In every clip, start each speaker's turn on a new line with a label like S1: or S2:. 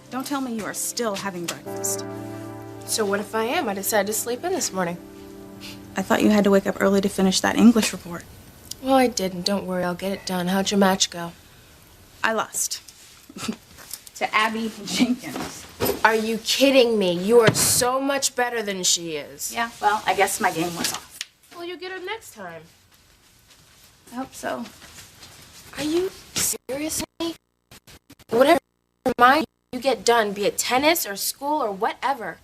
S1: Don't tell me you are still having breakfast.
S2: So what if I am? I decided to sleep in this morning.
S1: I thought you had to wake up early to finish that English report.
S2: Well, I didn't. Don't worry, I'll get it done. How'd your match go?
S1: I lost. To Abby Jenkins.
S2: Are you kidding me? You are so much better than she is.
S1: Yeah, well, I guess my game was off.
S2: Well, you'll get her next time.
S1: I hope so.
S2: Are you serious? Whatever mind you get done, be it tennis or school or whatever.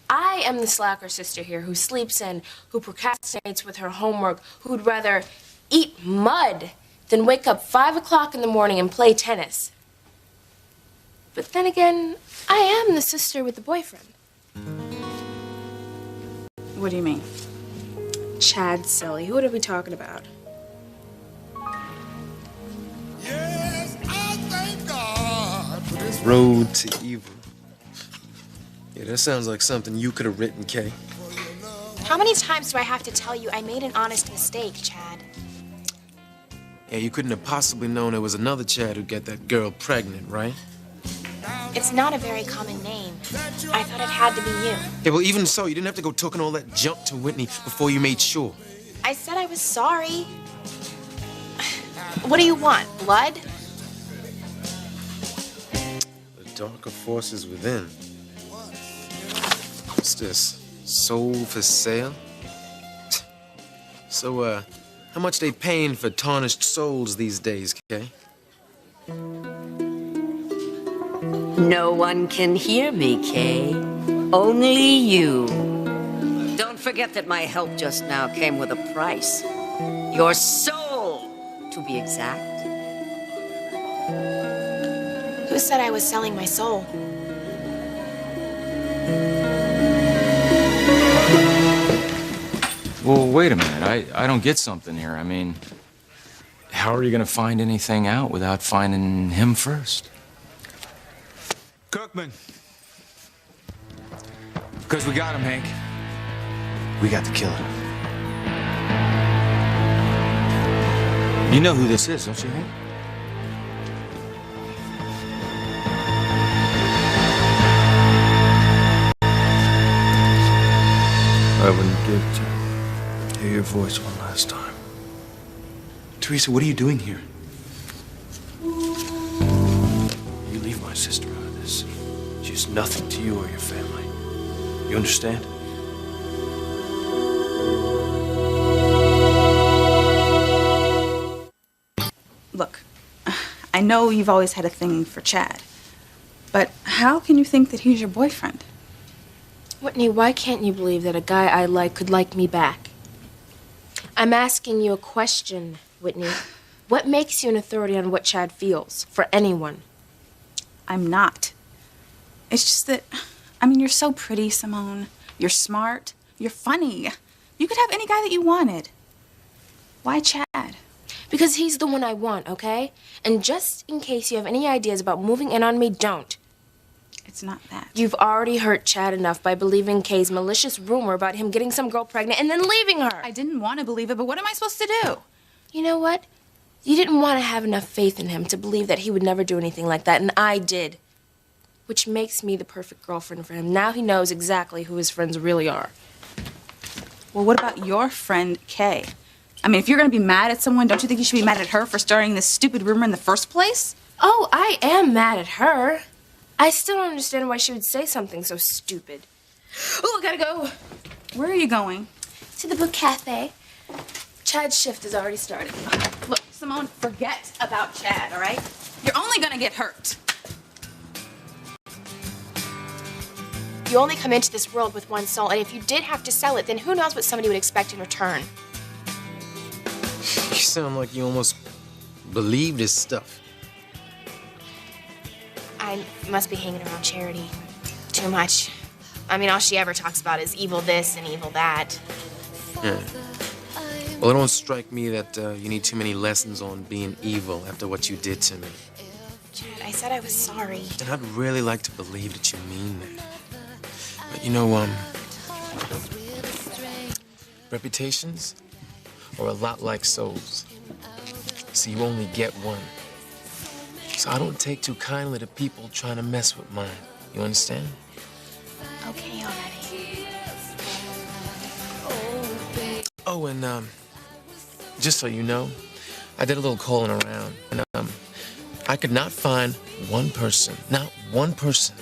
S2: I am the slacker sister here who sleeps in, who procrastinates with her homework, who'd rather eat mud than wake up 5 o'clock in the morning and play tennis. But then again, I am the sister with the boyfriend.
S1: What do you mean?
S2: Chad, silly. Who are we talking about?
S3: Yes, I thank God for this
S4: Road to Evil. Yeah, that sounds like something you could have written, Kay.
S5: How many times do I have to tell you I made an honest mistake, Chad?
S4: Yeah, you couldn't have possibly known there was another Chad who got that girl pregnant, right?
S5: It's not a very common name. I thought it had to be you.
S4: Yeah, well, even so, you didn't have to go talking all that junk to Whitney before you made sure.
S5: I said I was sorry. What do you want, blood?
S4: The darker forces within. What's this? Soul for sale? So, how much they paying for tarnished souls these days, Kay?
S6: No one can hear me, Kay. Only you. Don't forget that my help just now came with a price. Your soul, to be exact.
S5: Who said I was selling my soul?
S7: Well, wait a minute. I don't get something here. I mean, how are you going to find anything out without finding him first?
S8: Kirkman. Because we got him, Hank. We got the killer. You know who this is, don't you, Hank?
S4: I wouldn't give to hear your voice one last time.
S8: Teresa, what are you doing here? You leave my sister out of this. She's nothing to you or your family. You understand?
S1: Look, I know you've always had a thing for Chad, but how can you think that he's your boyfriend?
S2: Whitney, why can't you believe that a guy I like could like me back? I'm asking you a question, Whitney. What makes you an authority on what Chad feels for anyone?
S1: I'm not. It's just that, I mean, you're so pretty, Simone. You're smart. You're funny. You could have any guy that you wanted. Why Chad?
S2: Because he's the one I want, okay? And just in case you have any ideas about moving in on me, don't.
S1: It's not that.
S2: You've already hurt Chad enough by believing Kay's malicious rumor about him getting some girl pregnant and then leaving her.
S1: I didn't want to believe it, but what am I supposed to do?
S2: You know what? You didn't want to have enough faith in him to believe that he would never do anything like that, and I did. Which makes me the perfect girlfriend for him. Now he knows exactly who his friends really are.
S1: Well, what about your friend, Kay? I mean, if you're going to be mad at someone, don't you think you should be mad at her for starting this stupid rumor in the first place?
S2: Oh, I am mad at her. I still don't understand why she would say something so stupid. Oh, I gotta go.
S1: Where are you going?
S2: To the book cafe. Chad's shift has already started.
S1: Look, Simone, forget about Chad, all right? You're only going to get hurt.
S5: You only come into this world with one soul, and if you did have to sell it, then who knows what somebody would expect in return.
S4: You sound like you almost believe this stuff.
S5: I must be hanging around Charity too much. I mean, all she ever talks about is evil this and evil that.
S4: Yeah. Well, it don't strike me that you need too many lessons on being evil after what you did to me.
S5: Chad, I said I was sorry.
S4: And I'd really like to believe that you mean that. But you know, reputations are a lot like souls. So you only get one. So I don't take too kindly to people trying to mess with mine. You understand?
S5: Okay already.
S4: Oh, and just so you know, I did a little calling around, and I could not find one person, not one person,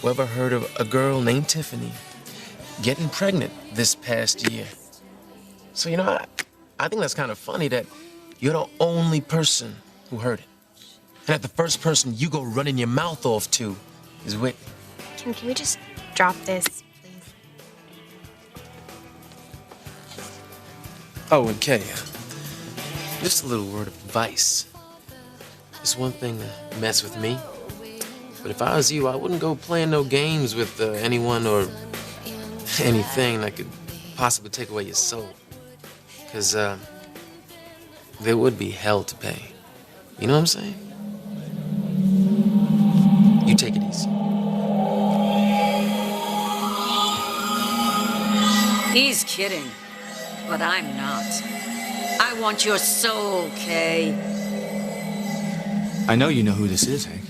S4: who ever heard of a girl named Tiffany getting pregnant this past year. So, you know, I think that's kind of funny that you're the only person who heard it. And that the first person you go running your mouth off to is Whitney.
S5: Can we just drop this, please?
S4: Oh, and Kay, just a little word of advice. It's one thing to mess with me, but if I was you, I wouldn't go playing no games with anyone or anything that could possibly take away your soul. Because there would be hell to pay. You know what I'm saying? You take it easy.
S6: He's kidding, but I'm not. I want your soul, Kay.
S8: I know you know who this is, Hank.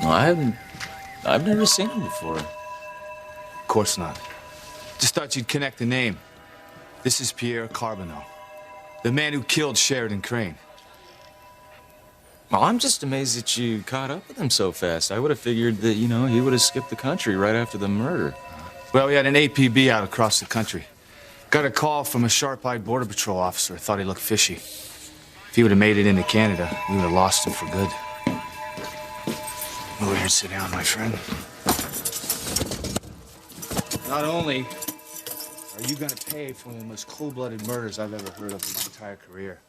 S7: Well, I've never seen him before.
S8: Of course not. Just thought you'd connect the name. This is Pierre Carbonneau, the man who killed Sheridan Crane.
S7: Well, I'm just amazed that you caught up with him so fast. I would have figured that, you know, he would have skipped the country right after the murder.
S8: Well, we had an APB out across the country. Got a call from a sharp-eyed Border Patrol officer. Thought he looked fishy. If he would have made it into Canada, we would have lost him for good. Over here and sit down, my friend. Not only are you gonna pay for one of the most cold-blooded murders I've ever heard of in my entire career,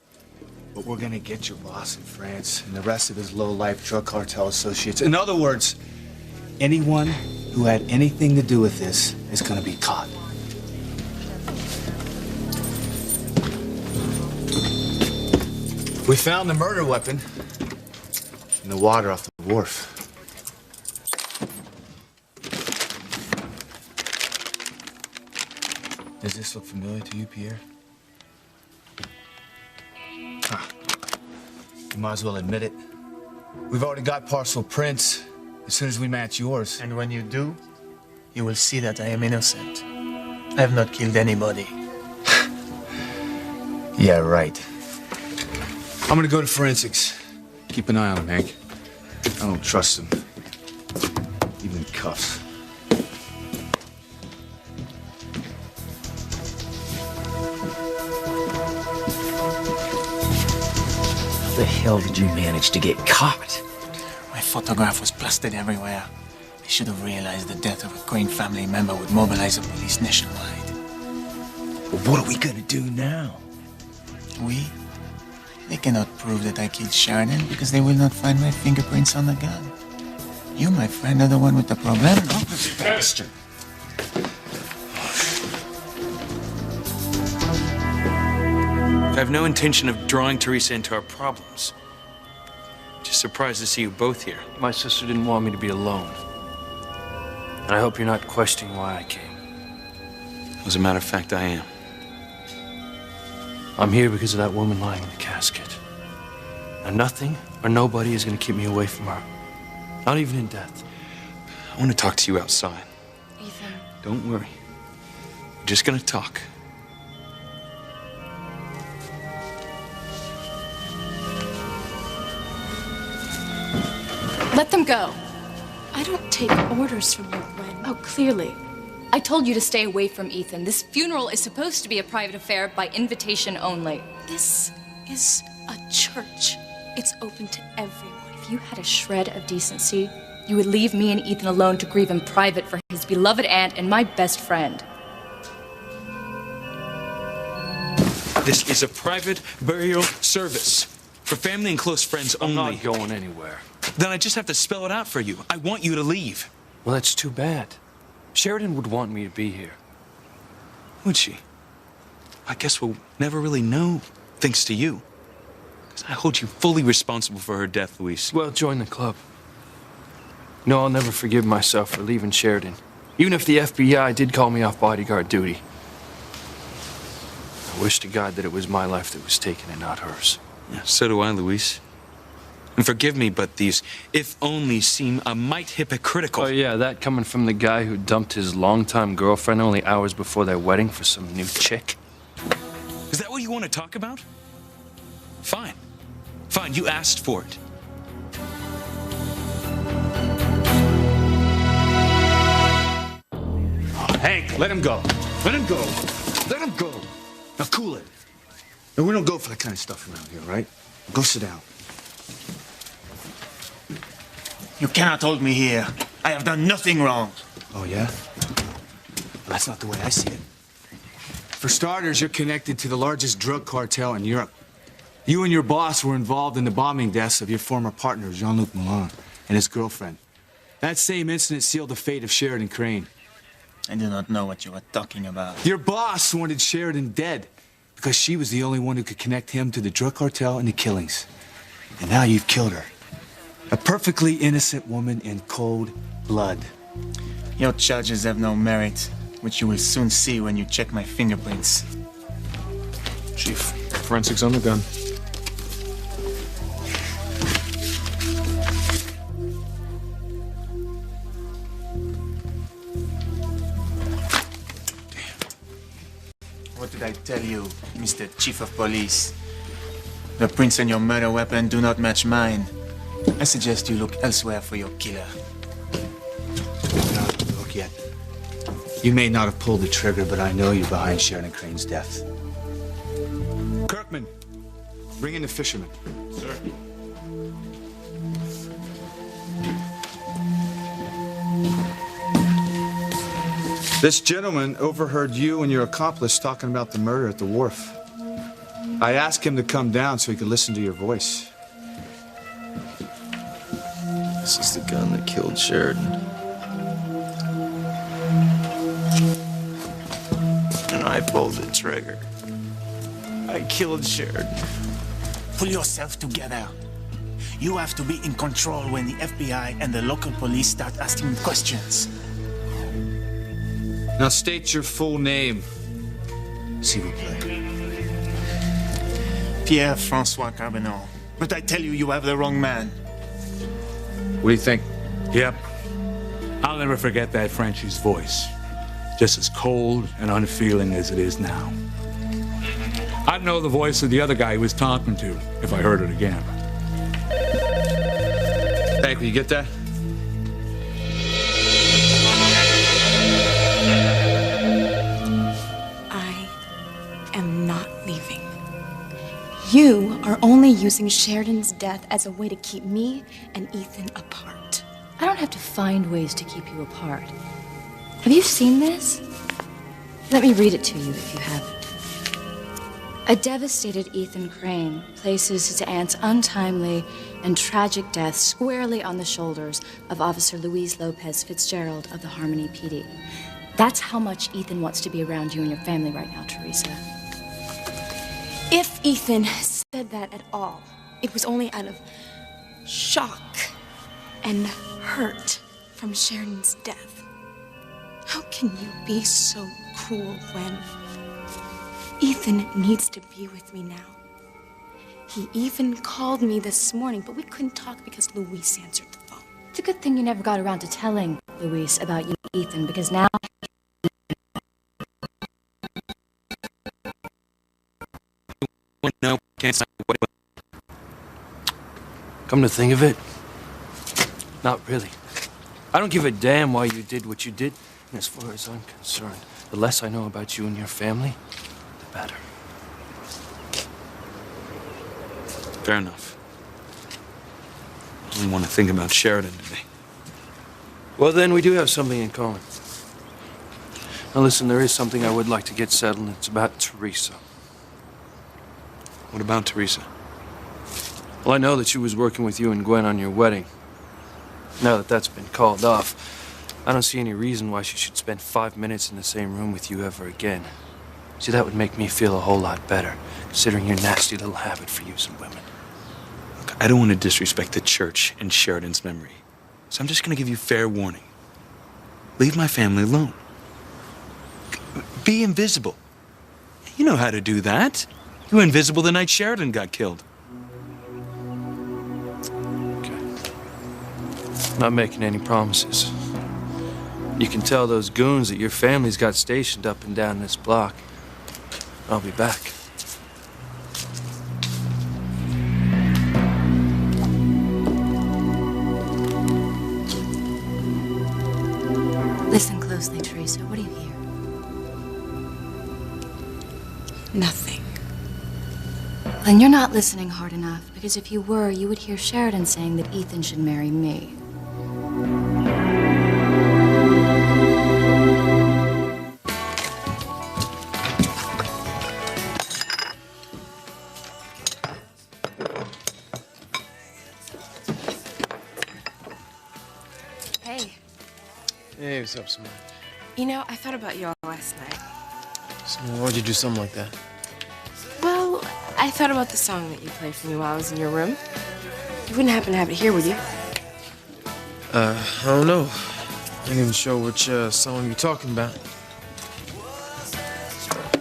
S8: but we're gonna get your boss in France and the rest of his low-life drug cartel associates. In other words, anyone who had anything to do with this is gonna be caught. We found the murder weapon in the water off the wharf. Does this look familiar to you, Pierre? Huh. You might as well admit it. We've already got partial prints as soon as we match yours.
S9: And when you do, you will see that I am innocent. I have not killed anybody.
S8: Yeah, right. I'm gonna go to forensics. Keep an eye on him, Hank. I don't trust him. Even in cuffs.
S9: How the hell did you manage to get caught? My photograph was plastered everywhere. They should have realized the death of a Crane family member would mobilize the police nationwide.
S10: Well, what are we gonna do now?
S9: They cannot prove that I killed Sheridan because they will not find my fingerprints on the gun. You, my friend, are the one with the problem, no?
S8: Bastard!
S11: I have no intention of drawing Teresa into our problems. Just surprised to see you both here.
S8: My sister didn't want me to be alone. And I hope you're not questioning why I came.
S11: As a matter of fact, I am.
S8: I'm here because of that woman lying in the casket. And nothing or nobody is going to keep me away from her. Not even in death.
S11: I want to talk to you outside.
S5: Ethan.
S11: Don't worry. We're just going to talk.
S2: Let them go. I don't take orders from you, Gwen. Oh, clearly. I told you to stay away from Ethan. This funeral is supposed to be a private affair by invitation only. This is a church. It's open to everyone. If you had a shred of decency, you would leave me and Ethan alone to grieve in private for his beloved aunt and my best friend.
S11: This is a private burial service for family and close friends only.
S8: I'm not going anywhere.
S11: Then I just have to spell it out for you. I want you to leave.
S8: Well, that's too bad. Sheridan would want me to be here.
S11: Would she? I guess we'll never really know, thanks to you. Because I hold you fully responsible for her death, Luis.
S8: Well, join the club. No, I'll never forgive myself for leaving Sheridan. Even if the FBI did call me off bodyguard duty. I wish to God that it was my life that was taken and not hers.
S11: Yeah, so do I, Luis. And forgive me, but these if-only seem a mite hypocritical.
S12: Oh, yeah, that coming from the guy who dumped his longtime girlfriend only hours before their wedding for some new chick?
S11: Is that what you want to talk about? Fine. Fine, you asked for it.
S8: Hank, let him go. Let him go. Let him go. Now cool it. No, we don't go for that kind of stuff around here, right? Go sit down.
S9: You cannot hold me here. I have done nothing wrong.
S8: Oh, yeah? Well, that's not the way I see it. For starters, you're connected to the largest drug cartel in Europe. You and your boss were involved in the bombing deaths of your former partner, Jean-Luc Milan, and his girlfriend. That same incident sealed the fate of Sheridan Crane.
S9: I do not know what you are talking about.
S8: Your boss wanted Sheridan dead because she was the only one who could connect him to the drug cartel and the killings. And now you've killed her. A perfectly innocent woman in cold blood.
S9: Your charges have no merit, which you will soon see when you check my fingerprints.
S11: Chief, forensics on the gun.
S9: What did I tell you, Mr. Chief of Police? The prints on your murder weapon do not match mine. I suggest you look elsewhere for your killer.
S8: No, look yet. You may not have pulled the trigger, but I know you're behind Sheridan Crane's death. Kirkman, bring in the fisherman.
S11: Sir.
S8: This gentleman overheard you and your accomplice talking about the murder at the wharf. I asked him to come down so he could listen to your voice.
S10: This is the gun that killed Sheridan. And I pulled the trigger. I killed Sheridan.
S9: Pull yourself together. You have to be in control when the FBI and the local police start asking questions.
S8: Now state your full name. S'il vous plaît.
S9: Pierre-François Carbonneau. But I tell you, you have the wrong man.
S8: What do you think?
S13: Yep. I'll never forget that Frenchie's voice. Just as cold and unfeeling as it is now. I'd know the voice of the other guy he was talking to if I heard it again.
S8: Hank, will you get that?
S1: I am not leaving. You are only using Sheridan's death as a way to keep me and Ethan apart.
S14: I don't have to find ways to keep you apart. Have you seen this? Let me read it to you if you haven't. A devastated Ethan Crane places his aunt's untimely and tragic death squarely on the shoulders of Officer Luis Lopez Fitzgerald of the Harmony PD. That's how much Ethan wants to be around you and your family right now, Teresa.
S1: If Ethan said that at all, it was only out of shock and hurt from Sheridan's death. How can you be so cruel when Ethan needs to be with me now? He even called me this morning, but we couldn't talk because Luis answered the phone.
S14: It's a good thing you never got around to telling Luis about you, Ethan, because now...
S11: No, can't say what.
S12: Come to think of it, not really. I don't give a damn why you did what you did. And as far as I'm concerned, the less I know about you and your family, the better.
S11: Fair enough. I only want to think about Sheridan today.
S12: Well, then we do have something in common. Now listen, there is something I would like to get settled, and it's about Teresa.
S11: What about Teresa?
S12: Well, I know that she was working with you and Gwen on your wedding. Now that that's been called off, I don't see any reason why she should spend 5 minutes in the same room with you ever again. See, that would make me feel a whole lot better, considering your nasty little habit for using women.
S11: Look, I don't want to disrespect the church and Sheridan's memory, so I'm just going to give you fair warning. Leave my family alone. Be invisible. You know how to do that. You were invisible the night Sheridan got killed.
S12: I'm not making any promises. You can tell those goons that your family's got stationed up and down this block. I'll be back.
S14: Listen closely, Teresa. What do you hear?
S1: Nothing.
S14: Then you're not listening hard enough, because if you were, you would hear Sheridan saying that Ethan should marry me.
S2: Hey,
S4: Hey, what's up, Simone?
S2: you know, I thought about you all last night.
S4: Simone, why'd you do something like that?
S2: Well, I thought about the song that you played for me while I was in your room. You wouldn't happen to have it here, would you?
S4: I don't know. I ain't even sure which song you're talking about.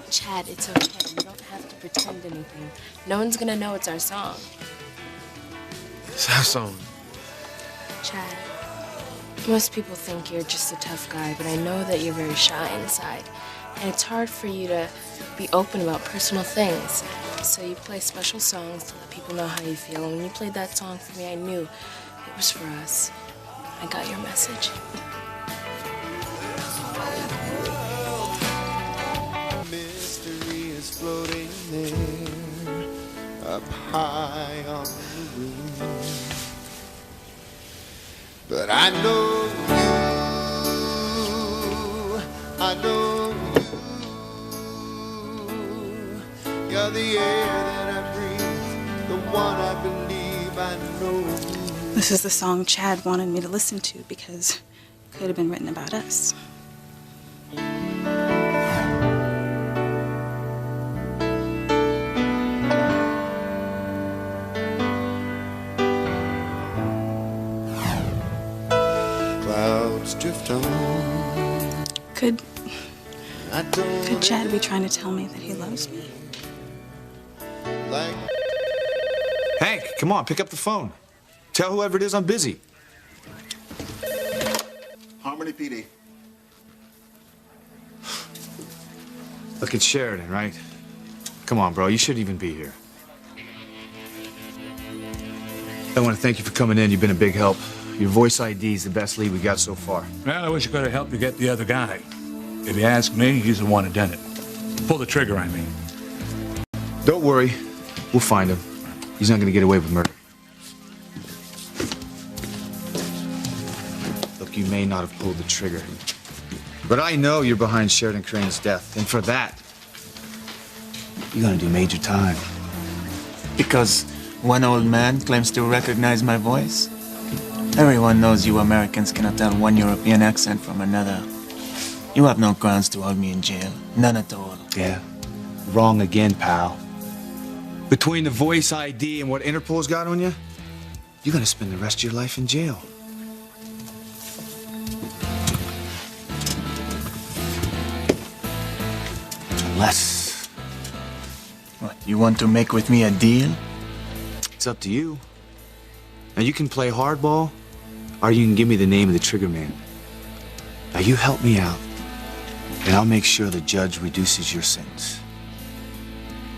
S2: Chad, it's okay. You don't have to pretend anything. No one's gonna know it's our song.
S4: It's our song.
S2: Chad, most people think you're just a tough guy, but I know that you're very shy inside. And it's hard for you to be open about personal things. So you play special songs to let people know how you feel. And when you played that song for me, I knew it was for us. I got your message.
S3: Mystery is floating there, up high on the roof. But I know you, you're the air that I breathe, the one I believe I know.
S1: This is the song Chad wanted me to listen to because it could have been written about us.
S3: Clouds drift on.
S1: Could Chad be trying to tell me that he loves me?
S8: Hank, come on, pick up the phone. Tell whoever it is I'm busy.
S3: Harmony PD.
S8: Look, it's Sheridan, right? Come on, bro, you shouldn't even be here. I want to thank you for coming in. You've been a big help. Your voice ID is the best lead we got so far.
S13: Well, I wish I could have helped you get the other guy. If you ask me, he's the one who done it. Pull the trigger, I mean.
S8: Don't worry. We'll find him. He's not going to get away with murder. Look, you may not have pulled the trigger. But I know you're behind Sheridan Crane's death. And for that, you're going to do major time.
S9: Because one old man claims to recognize my voice? Everyone knows you Americans cannot tell one European accent from another. You have no grounds to hold me in jail. None at all.
S8: Yeah. Wrong again, pal. Between the voice ID and what Interpol's got on you, you're going to spend the rest of your life in jail. Unless...
S9: What, you want to make with me a deal?
S8: It's up to you. Now, you can play hardball, or you can give me the name of the trigger man. Now, you help me out, and I'll make sure the judge reduces your sentence.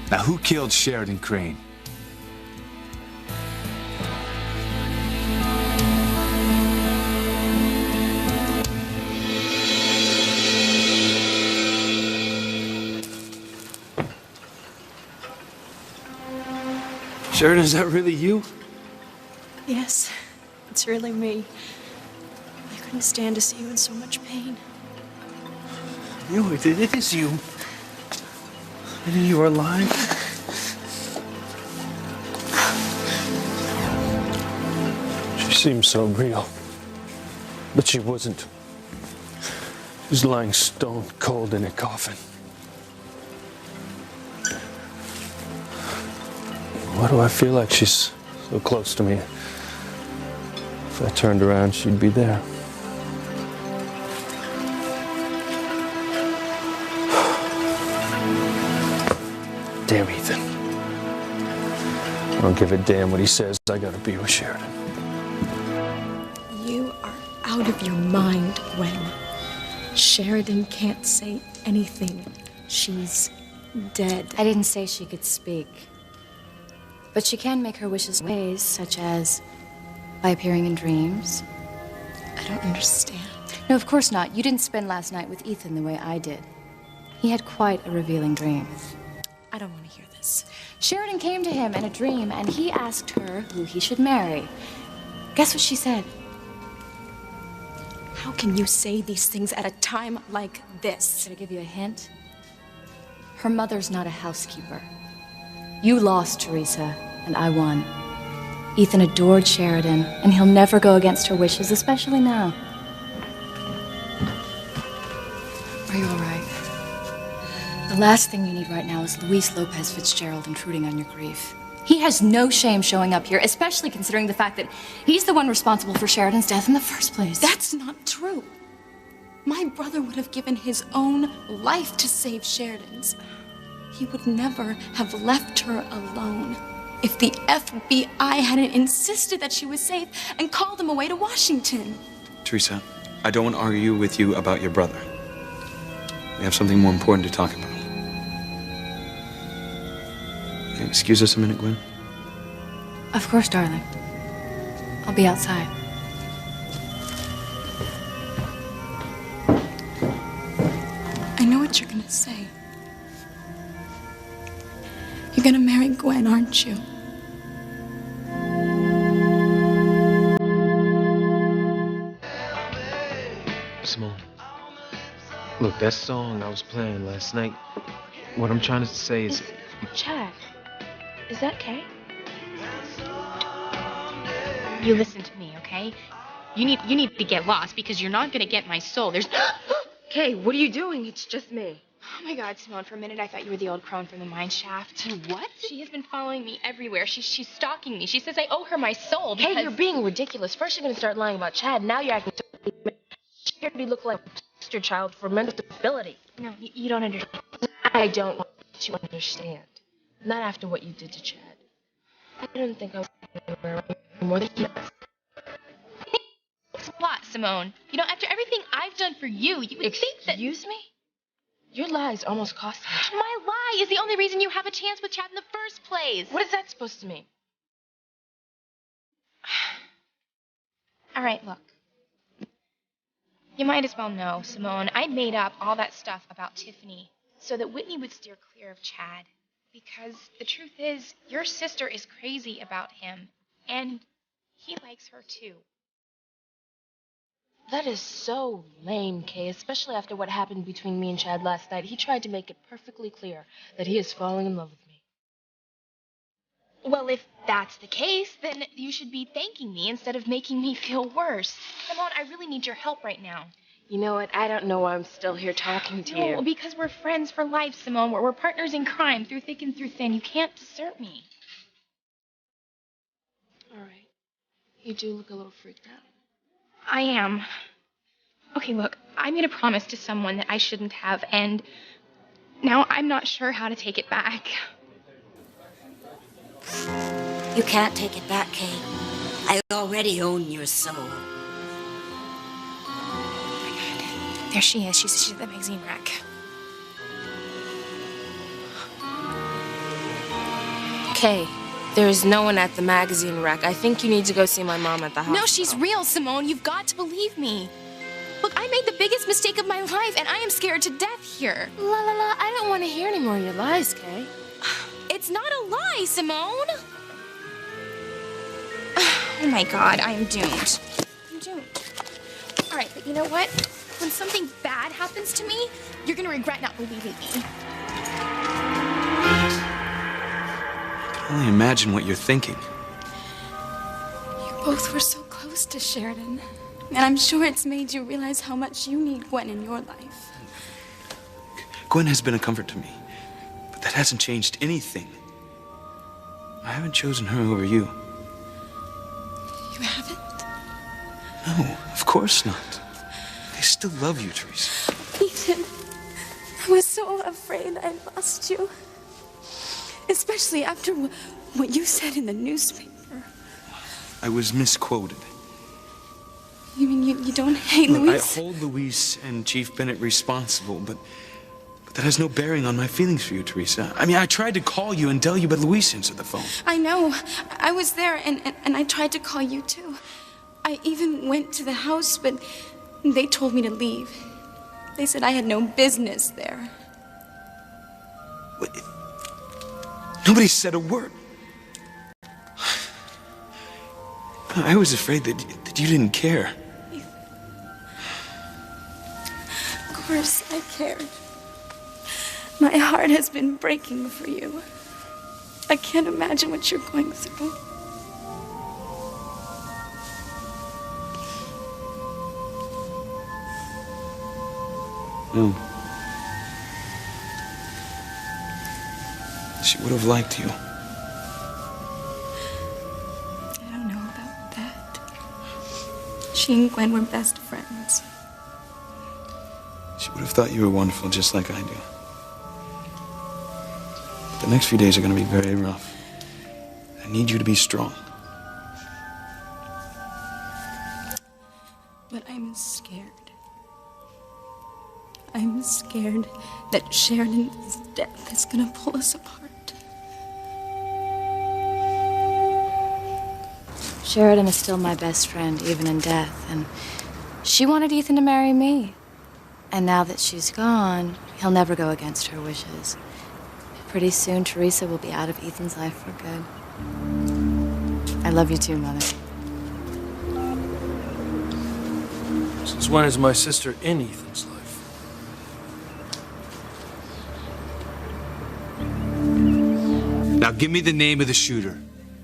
S8: Now, who killed Sheridan Crane?
S12: Sheridan, is that really you?
S15: Yes, it's really me. I couldn't stand to see you in so much pain.
S12: It is you. I knew you were alive.
S16: She seemed so real, but she wasn't. She was lying stone cold in a coffin. Why do I feel like she's so close to me? If I turned around, she'd be there. Damn Ethan. I don't give a damn what he says. I gotta be with Sheridan.
S15: You out of your mind, Gwen. Sheridan can't say anything. She's dead.
S14: I didn't say she could speak. But she can make her wishes ways, such as by appearing in dreams.
S15: I don't understand.
S14: No, of course not. You didn't spend last night with Ethan the way I did. He had quite a revealing dream.
S15: I don't want to hear this.
S14: Sheridan came to him in a dream, and he asked her who he should marry. Guess what she said?
S15: How can you say these things at a time like this?
S14: Should I give you a hint? Her mother's not a housekeeper. You lost, Teresa, and I won. Ethan adored Sheridan, and he'll never go against her wishes, especially now. Are you all right? The last thing you need right now is Luis Lopez Fitzgerald intruding on your grief. He has no shame showing up here, especially considering the fact that he's the one responsible for Sheridan's death in the first place.
S15: That's not true. My brother would have given his own life to save Sheridan's. He would never have left her alone if the FBI hadn't insisted that she was safe and called him away to Washington.
S11: Teresa, I don't want to argue with you about your brother. We have something more important to talk about. Can you excuse us a minute, Gwen?
S14: Of course, darling. I'll be outside.
S15: I know what you're gonna say. You're gonna marry Gwen, aren't you?
S4: Simone, look, that song I was playing last night, what I'm trying to say is...
S5: Chad, is that Kay? You listen to me, okay? You need to get lost because you're not gonna get my soul. There's...
S2: Kay, what are you doing? It's just me.
S5: Oh my God, Simone, for a minute I thought you were the old crone from the mine shaft. What? She has been following me everywhere. She's stalking me. She says I owe her my soul because...
S2: Kay, you're being ridiculous. First you're gonna start lying about Chad, now you're acting so... You look like a poster child for mental stability.
S5: No, you don't understand.
S2: I don't want you to understand. Not after what you did to Chad. I don't think I was anywhere more than he does.
S5: It's a lot, Simone. You know, after everything I've done for you, you would think that...
S2: Excuse me? Your lies almost cost me.
S5: My lie is the only reason you have a chance with Chad in the first place.
S2: What is that supposed to mean?
S5: All right, look. You might as well know, Simone, I made up all that stuff about Tiffany so that Whitney would steer clear of Chad. Because the truth is, your sister is crazy about him, and he likes her too.
S2: That is so lame, Kay, especially after what happened between me and Chad last night. He tried to make it perfectly clear that he is falling in love with me.
S5: Well, if that's the case, then you should be thanking me instead of making me feel worse. Simone, I really need your help right now.
S2: You know what? I don't know why I'm still here talking to you.
S5: No, because we're friends for life, Simone. We're partners in crime, through thick and through thin. You can't desert me.
S2: All right. You do look a little freaked out.
S5: I am. Okay, look, I made a promise to someone that I shouldn't have, and now I'm not sure how to take it back.
S6: You can't take it back, Kay. I already own your soul.
S5: There she is. She's at the magazine rack.
S2: Kay, there is no one at the magazine rack. I think you need to go see my mom at the hospital.
S5: No, she's real, Simone. You've got to believe me. Look, I made the biggest mistake of my life, and I am scared to death here.
S2: La la la, I don't want to hear any more of your lies, Kay.
S5: It's not a lie, Simone. Oh my God, I am doomed. I'm doomed. All right, but you know what? When something bad happens to me, you're gonna regret not believing me.
S11: I can only imagine what you're thinking.
S15: You both were so close to Sheridan. And I'm sure it's made you realize how much you need Gwen in your life.
S11: Gwen has been a comfort to me, but that hasn't changed anything. I haven't chosen her over you.
S15: You haven't?
S11: No, of course not. I still love you, Teresa.
S15: Ethan, I was so afraid I lost you. Especially after what you said in the newspaper.
S11: I was misquoted.
S15: You mean you don't hate
S11: Look,
S15: Luis?
S11: I hold Luis and Chief Bennett responsible, but that has no bearing on my feelings for you, Teresa. I mean, I tried to call you and tell you, but Luis answered the phone.
S15: I know. I was there, and I tried to call you, too. I even went to the house, but they told me to leave. They said I had no business there.
S11: Nobody said a word. I was afraid that you didn't care.
S15: Of course I cared. My heart has been breaking for you. I can't imagine what you're going through.
S11: No. She would have liked you.
S15: I don't know about that. She and Gwen were best friends.
S11: She would have thought you were wonderful just like I do. But the next few days are going to be very rough. I need you to be strong.
S15: But I'm scared. I'm scared that Sheridan's death is gonna pull us apart.
S14: Sheridan is still my best friend, even in death, and she wanted Ethan to marry me. And now that she's gone, he'll never go against her wishes. Pretty soon, Teresa will be out of Ethan's life for good. I love you too, Mother.
S12: Since when is my sister in Ethan's life?
S8: Now give me the name of the shooter,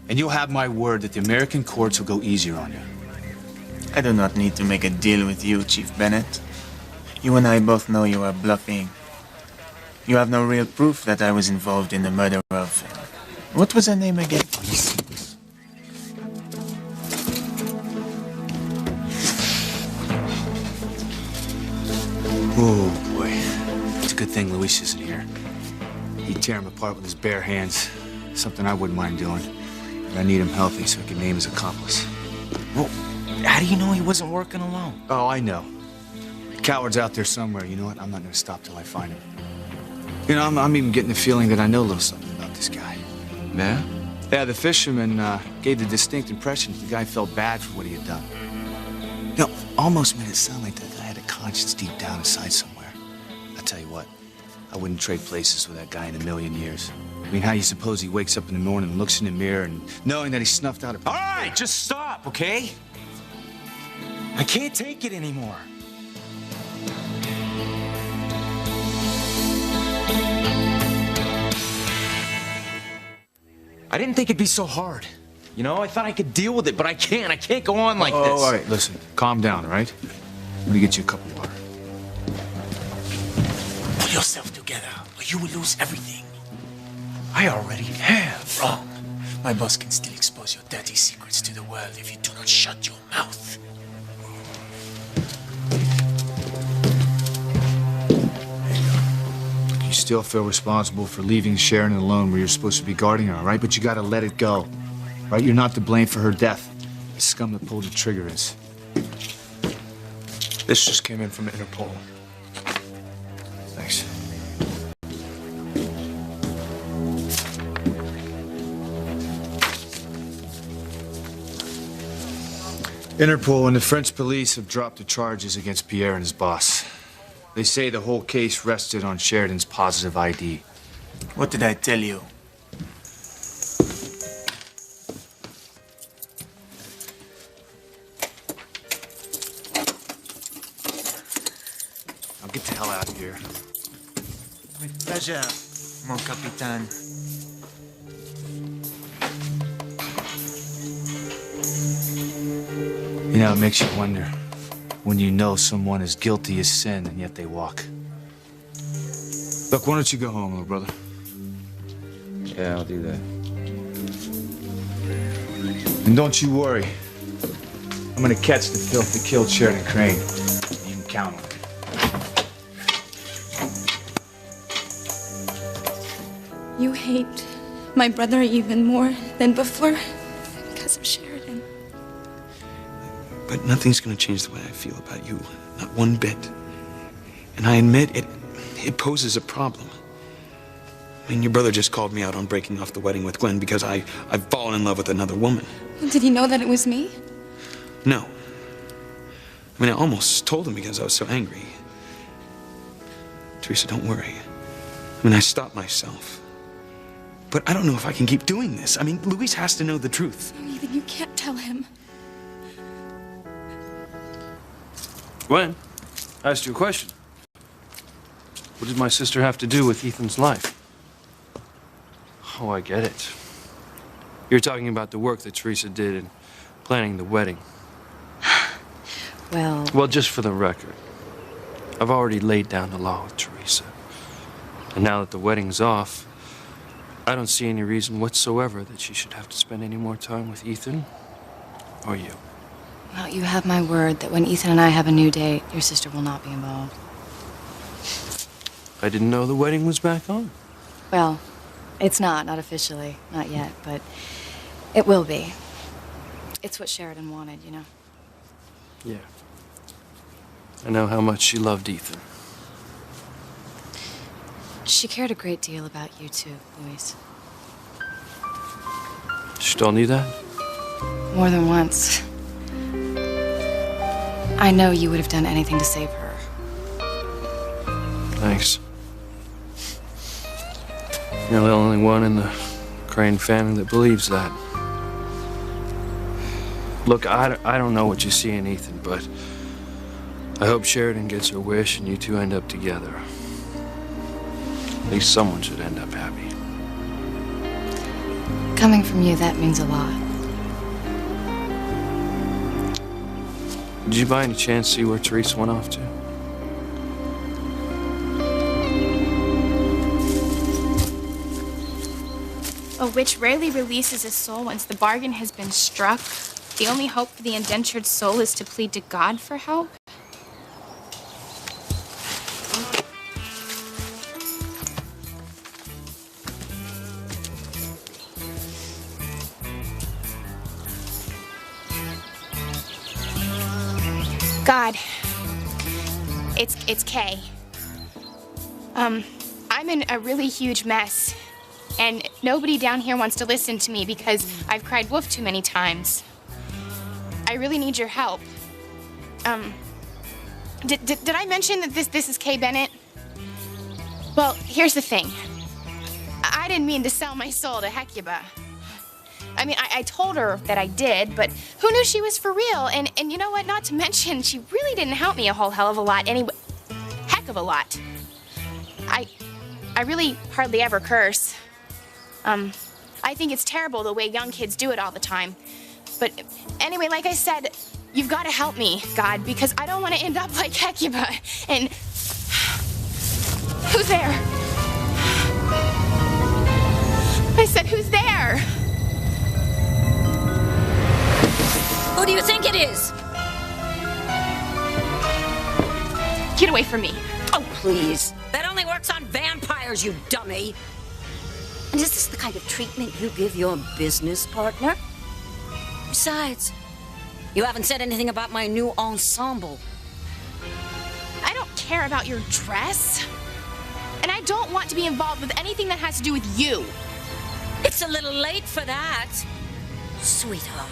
S8: and you'll have my word that the American courts will go easier on you.
S9: I do not need to make a deal with you, Chief Bennett. You and I both know you are bluffing. You have no real proof that I was involved in the murder of... what was her name again?
S8: Oh, boy. It's a good thing Luis isn't here. He'd tear him apart with his bare hands. Something I wouldn't mind doing. But I need him healthy so he can name his accomplice.
S7: Well, how do you know he wasn't working alone?
S8: Oh, I know. The coward's out there somewhere. You know what? I'm not gonna stop till I find him. You know, I'm even getting the feeling that I know a little something about this guy.
S7: Yeah?
S8: Yeah, the fisherman gave the distinct impression that the guy felt bad for what he had done. You know, almost made it sound like that guy had a conscience deep down inside somewhere. I tell you what, I wouldn't trade places with that guy in a million years. I mean, how do you suppose he wakes up in the morning and looks in the mirror and knowing that he snuffed out a...
S7: All right, just stop, okay? I can't take it anymore. I didn't think it'd be so hard. You know, I thought I could deal with it, but I can't. I can't go on like this.
S8: Oh, all right, listen. Calm down, all right? Let me get you a cup of water.
S10: Pull yourself together, or you will lose everything. I already have. Wrong. My boss can still expose your dirty secrets to the world if you do not shut your mouth.
S8: You still feel responsible for leaving Sharon alone where you're supposed to be guarding her, all right? But you gotta let it go, right? You're not to blame for her death. The scum that pulled the trigger is.
S12: This just came in from Interpol.
S8: Thanks. Interpol and the French police have dropped the charges against Pierre and his boss. They say the whole case rested on Sheridan's positive ID.
S9: What did I tell you?
S8: Now get the hell out of here.
S9: With pleasure, mon capitaine.
S8: You know, it makes you wonder when you know someone is guilty as sin and yet they walk. Look, why don't you go home, little brother?
S7: Yeah, I'll do that.
S8: And don't you worry. I'm gonna catch the filth that killed Sheridan Crane. You can count on it.
S15: You hate my brother even more than before because of Sheridan.
S11: But nothing's gonna change the way I feel about you. Not one bit. And I admit it poses a problem. I mean, your brother just called me out on breaking off the wedding with Gwen because I've fallen in love with another woman.
S15: Did he know that it was me?
S11: No. I mean, I almost told him because I was so angry. Teresa, don't worry. I mean, I stopped myself. But I don't know if I can keep doing this. I mean, Luis has to know the truth.
S15: No, Ethan, you can't tell him.
S12: Gwen, I asked you a question. What did my sister have to do with Ethan's life? Oh, I get it. You're talking about the work that Teresa did in planning the wedding. Well, just for the record, I've already laid down the law with Teresa. And now that the wedding's off, I don't see any reason whatsoever that she should have to spend any more time with Ethan or you.
S14: Well, you have my word that when Ethan and I have a new date, your sister will not be involved.
S12: I didn't know the wedding was back on.
S14: Well, it's not officially, not yet, but it will be. It's what Sheridan wanted, you know.
S12: Yeah. I know how much she loved Ethan.
S14: She cared a great deal about you too, Luis.
S12: She told you that?
S14: More than once. I know you would have done anything to save her.
S12: Thanks. You're the only one in the Crane family that believes that. Look, I don't know what you see in Ethan, but I hope Sheridan gets her wish and you two end up together. At least someone should end up happy.
S14: Coming from you, that means a lot.
S12: Did you by any chance see where Teresa went off to?
S5: A witch rarely releases a soul once the bargain has been struck. The only hope for the indentured soul is to plead to God for help. God, it's Kay. I'm in a really huge mess, and nobody down here wants to listen to me because I've cried wolf too many times. I really need your help. Did I mention that this is Kay Bennett? Well, here's the thing. I didn't mean to sell my soul to Hecuba. I mean, I told her that I did, but who knew she was for real? And you know what? Not to mention, she really didn't help me a whole hell of a lot anyway. Heck of a lot. I really hardly ever curse. I think it's terrible the way young kids do it all the time. But anyway, like I said, you've got to help me, God, because I don't want to end up like Hecuba. And who's there? I said, who's there?
S6: Who do you think it is?
S5: Get away from me.
S6: Oh, please. That only works on vampires, you dummy. And is this the kind of treatment you give your business partner? Besides, you haven't said anything about my new ensemble.
S5: I don't care about your dress. And I don't want to be involved with anything that has to do with you.
S6: It's a little late for that, sweetheart.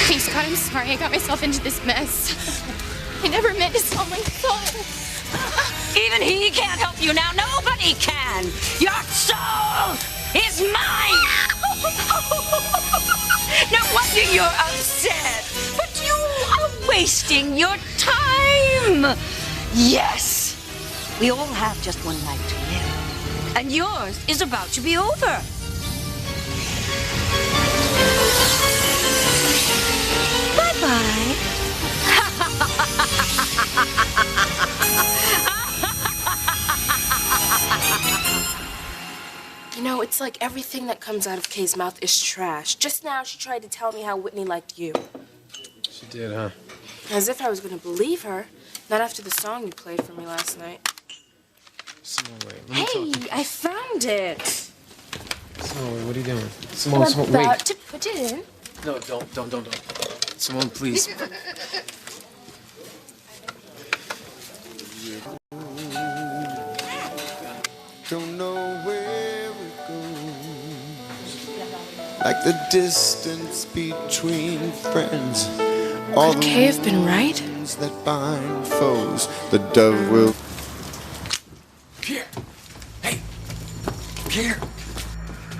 S5: Please, God, I'm sorry. I got myself into this mess. I never meant to sell my soul.
S6: Even he can't help you now. Nobody can. Your soul is mine. No wonder you're upset. But you are wasting your time. Yes. We all have just one life to live. And yours is about to be over. Bye-bye.
S2: You know, it's like everything that comes out of Kay's mouth is trash. Just now, she tried to tell me how Whitney liked you.
S12: She did, huh?
S2: As if I was going to believe her. Not after the song you played for me last night.
S4: Simone, wait. Let me talk
S2: Hey, I found it.
S4: Simone, wait, what are you doing?
S2: I'm
S4: Simone,
S2: about
S4: wait.
S2: to put it in.
S4: No, don't. Simone, please.
S3: Don't know where it goes. Like the distance between friends. All
S2: Could Kay have been right?
S3: the that bind foes. The dove will.
S7: Pierre! Hey! Pierre!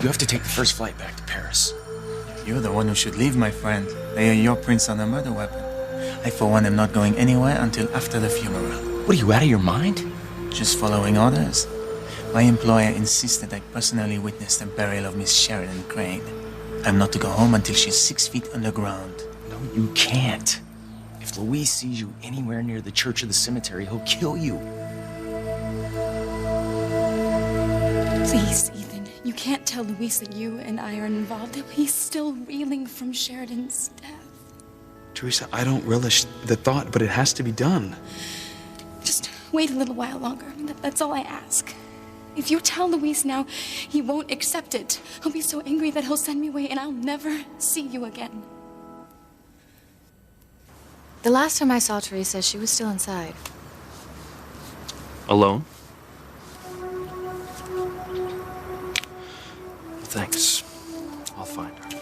S7: You have to take the first flight back to Paris.
S9: You're the one who should leave, my friend. They are your prints on a murder weapon. I, for one, am not going anywhere until after the funeral.
S7: What are you, out of your mind?
S9: Just following orders. My employer insists that I personally witness the burial of Miss Sheridan Crane. I'm not to go home until she's 6 feet underground.
S7: No, you can't. If Louis sees you anywhere near the church or the cemetery, he'll kill you.
S15: Please, Ethan, you can't tell Luis that you and I are involved. He's still reeling from Sheridan's death.
S11: Teresa, I don't relish the thought, but it has to be done.
S15: Just wait a little while longer. I mean, that's all I ask. If you tell Luis now, he won't accept it. He'll be so angry that he'll send me away and I'll never see you again.
S14: The last time I saw Teresa, she was still inside.
S12: Alone? Thanks. I'll find her.